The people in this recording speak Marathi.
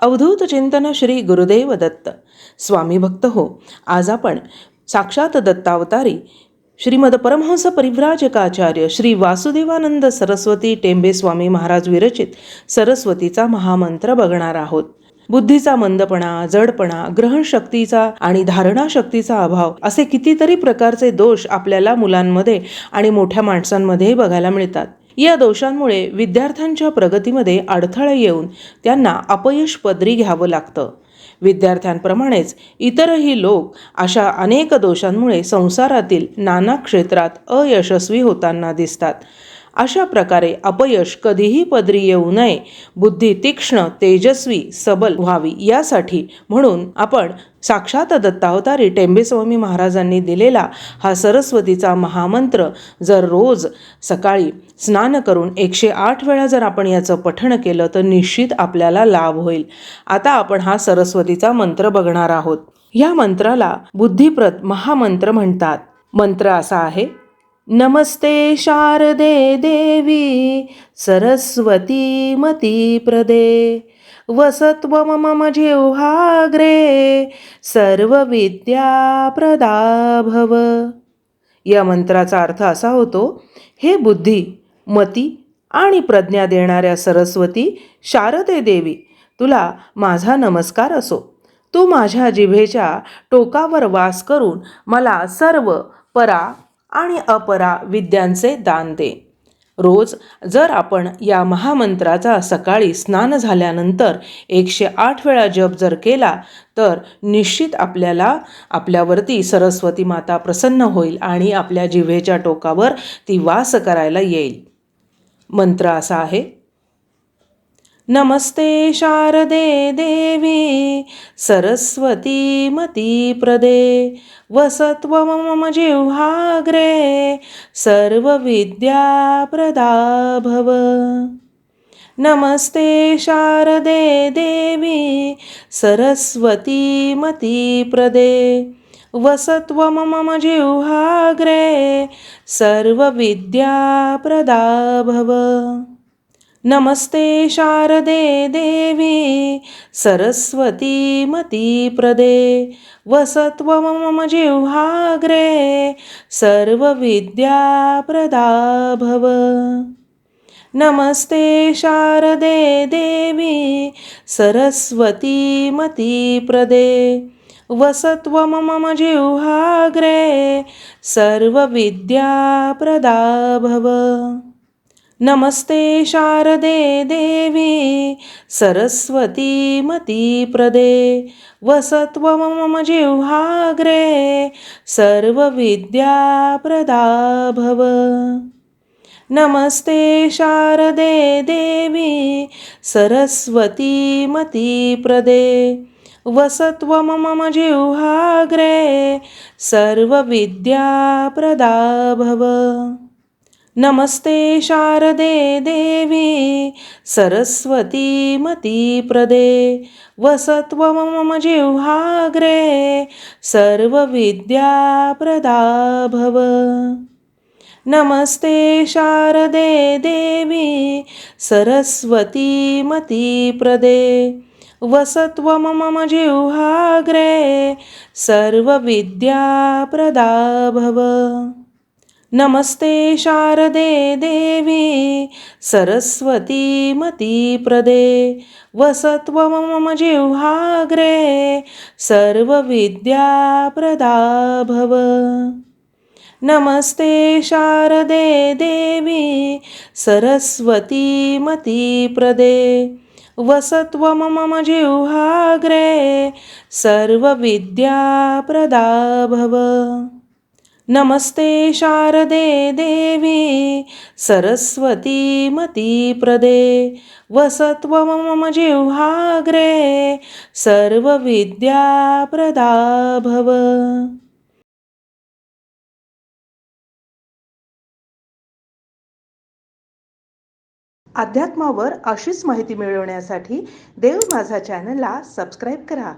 अवधूत चिंतन श्री गुरुदेव दत्त. स्वामी भक्त हो. आज आपण साक्षात दत्तावतारी श्रीमद परमहंस परिव्राजकाचार्य श्री वासुदेवानंद सरस्वती टेंबे स्वामी महाराज विरचित सरस्वतीचा महामंत्र बघणार आहोत. बुद्धीचा मंदपणा, जडपणा, ग्रहणशक्तीचा आणि धारणाशक्तीचा अभाव असे कितीतरी प्रकारचे दोष आपल्याला मुलांमध्ये आणि मोठ्या माणसांमध्ये बघायला मिळतात. या दोषांमुळे विद्यार्थ्यांच्या प्रगतीमध्ये अडथळा येऊन त्यांना अपयश पदरी घ्यावं लागतं. विद्यार्थ्यांप्रमाणेच इतरही लोक अशा अनेक दोषांमुळे संसारातील नाना क्षेत्रात अयशस्वी होताना दिसतात. अशा प्रकारे अपयश कधीही पदरी येऊ नये, बुद्धी तीक्ष्ण, तेजस्वी, सबल व्हावी यासाठी म्हणून आपण साक्षात दत्तावतारी टेंबेस्वामी महाराजांनी दिलेला हा सरस्वतीचा महामंत्र जर रोज सकाळी स्नान करून 108 वेळा जर आपण याचं पठण केलं तर निश्चित आपल्याला लाभ होईल. आता आपण हा सरस्वतीचा मंत्र बघणार आहोत. या मंत्राला बुद्धिप्रद महामंत्र म्हणतात. मंत्र असा आहे: नमस्ते शारदे देवी सरस्वती मती प्रदे वसत्व मम जिह्वाग्रे सर्व विद्या प्रदा भव. या मंत्राचा अर्थ असा होतो: हे बुद्धी, मती आणि प्रज्ञा देणाऱ्या सरस्वती शारदे देवी, तुला माझा नमस्कार असो. तू माझ्या जिभेच्या टोकावर वास करून मला सर्व परा आणि अपरा विद्यांचे दान दे. रोज जर आपण या महामंत्राचा सकाळी स्नान झाल्यानंतर 108 वेळा जप जर केला तर निश्चित आपल्यावरती सरस्वती माता प्रसन्न होईल आणि आपल्या जिभेच्या टोकावर ती वास करायला येईल. मंत्र असा आहे: नमस्ते शारदे देवी सरस्वती मती प्रदे वसत्व मम जिह्वाग्रे सर्व विद्या प्रदा भव. नमस्ते शारदे देवी सरस्वती मती प्रदे वसत्व मम जिह्वाग्रे सर्व विद्या प्रदा भव. नमस्ते शारदे देवी सरस्वती मती प्रदे वसत्व मम जिह्वाग्रे सर्व विद्या प्रदा भव. नमस्ते शारदे देवी सरस्वती मती प्रदे वसत्व मम जिह्वाग्रे सर्व विद्या प्रदा भव. नमस्ते शारदे देवी सरस्वती मती प्रदे वसत्व मम जिह्वाग्रे सर्व विद्या प्रदा भव. नमस्ते शारदे देवी सरस्वती मती प्रदे वसत्व मम जिह्वाग्रे सर्व विद्या प्रदा भव. नमस्ते शारदे देवी सरस्वती मती प्रदे वसत्व मम जिह्वाग्रे सर्व विद्या प्रदा भव. नमस्ते शारदे देवी सरस्वती मती प्रदे वसत्व मम जिह्वाग्रे सर्व विद्या प्रदा भव. नमस्ते शारदे देवी सरस्वती मती प्रदे वसत्व मम जिह्वाग्रे सर्व विद्या प्रदा भव. नमस्ते शारदे देवी सरस्वती मती प्रदे वसत्व मम जिह्वाग्रे सर्व विद्या प्रदा भव. नमस्ते शारदे देवी सरस्वती मती प्रदे वसत्व मम जिह्वाग्रे सर्व विद्या प्रदा भव. अध्यात्मावर अशीच माहिती मिळवण्यासाठी देव माझा चॅनलला सबस्क्राईब करा